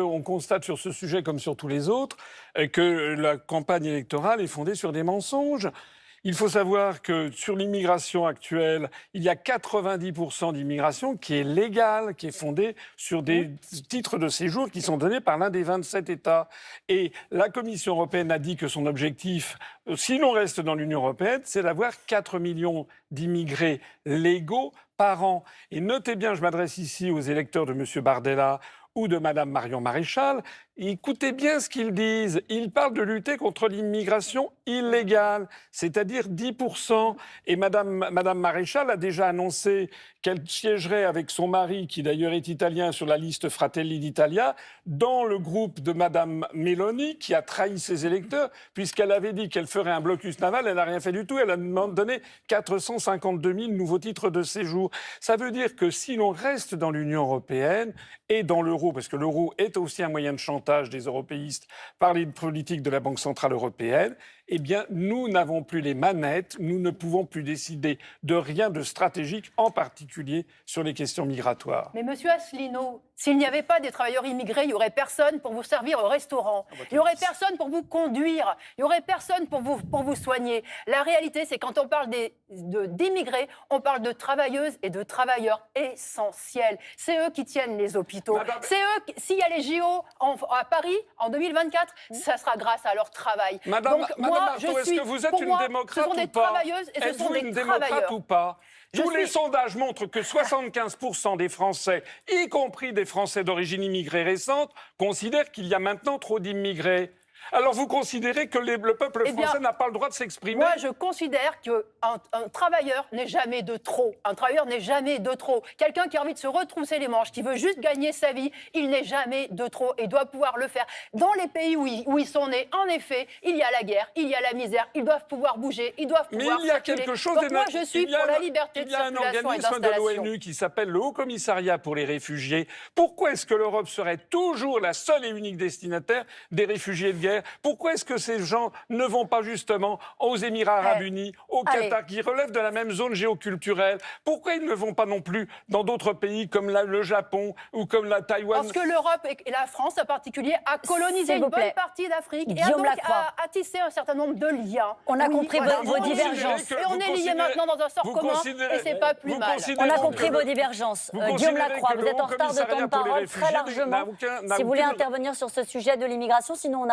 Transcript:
On constate sur ce sujet, comme sur tous les autres, que la campagne électorale est fondée sur des mensonges. Il faut savoir que sur l'immigration actuelle, il y a 90% d'immigration qui est légale, qui est fondée sur des titres de séjour qui sont donnés par l'un des 27 États. Et la Commission européenne a dit que son objectif, si l'on reste dans l'Union européenne, c'est d'avoir 4 millions d'immigrés légaux par an. Et notez bien, je m'adresse ici aux électeurs de M. Bardella ou de Mme Marion Maréchal, écoutez bien ce qu'ils disent. Ils parlent de lutter contre l'immigration illégale, c'est-à-dire 10%. Et Mme Maréchal a déjà annoncé qu'elle siégerait avec son mari, qui d'ailleurs est italien, sur la liste Fratelli d'Italia, dans le groupe de Mme Meloni, qui a trahi ses électeurs, puisqu'elle avait dit qu'elle ferait un blocus naval. Elle n'a rien fait du tout. Elle a donné 452 000 nouveaux titres de séjour. Ça veut dire que si l'on reste dans l'Union européenne et dans l'euro, parce que l'euro est aussi un moyen de chantage des européistes par les politiques de la Banque centrale européenne, eh bien, nous n'avons plus les manettes, nous ne pouvons plus décider de rien de stratégique, en particulier sur les questions migratoires. Mais monsieur Asselineau, s'il n'y avait pas des travailleurs immigrés, il n'y aurait personne pour vous servir au restaurant. Il n'y aurait personne pour vous conduire. Il n'y aurait personne pour vous soigner. La réalité, c'est quand on parle d'immigrés, on parle de travailleuses et de travailleurs essentiels. C'est eux qui tiennent les hôpitaux. C'est eux, s'il y a les JO à Paris en 2024, ça sera grâce à leur travail. Madame Marteau, est-ce que vous êtes une démocrate ou pas? Ce sont des travailleuses et ce sont des travailleurs. Ou pas? Tous les sondages montrent que 75% des Français, y compris des Français d'origine immigrée récente, considèrent qu'il y a maintenant trop d'immigrés. Alors vous considérez que le peuple français n'a pas le droit de s'exprimer? Moi, je considère qu'un travailleur n'est jamais de trop. Un travailleur n'est jamais de trop. Quelqu'un qui a envie de se retrousser les manches, qui veut juste gagner sa vie, il n'est jamais de trop et doit pouvoir le faire. Dans les pays où ils sont nés, en effet, il y a la guerre, il y a la misère, ils doivent pouvoir bouger, ils doivent pouvoir circuler. Mais il y a circuler. quelque chose... Donc moi, je suis pour la liberté de circulation et d'installation. Il y a un organisme de l'ONU qui s'appelle le Haut Commissariat pour les réfugiés. Pourquoi est-ce que l'Europe serait toujours la seule et unique destinataire des réfugiés de guerre? Pourquoi est-ce que ces gens ne vont pas justement aux Émirats Arabes Unis, au Qatar, qui relèvent de la même zone géoculturelle? Pourquoi ils ne vont pas non plus dans d'autres pays comme le Japon ou comme la Taïwan? Parce que l'Europe et la France en particulier a colonisé une bonne partie d'Afrique et a donc tissé un certain nombre de liens. On a compris vos divergences. Et on est liés maintenant dans un sort commun et c'est pas plus mal. On a compris vos divergences. Guillaume Lacroix, vous êtes en retard de temps de parole très largement. Si vous voulez intervenir sur ce sujet de l'immigration, sinon on a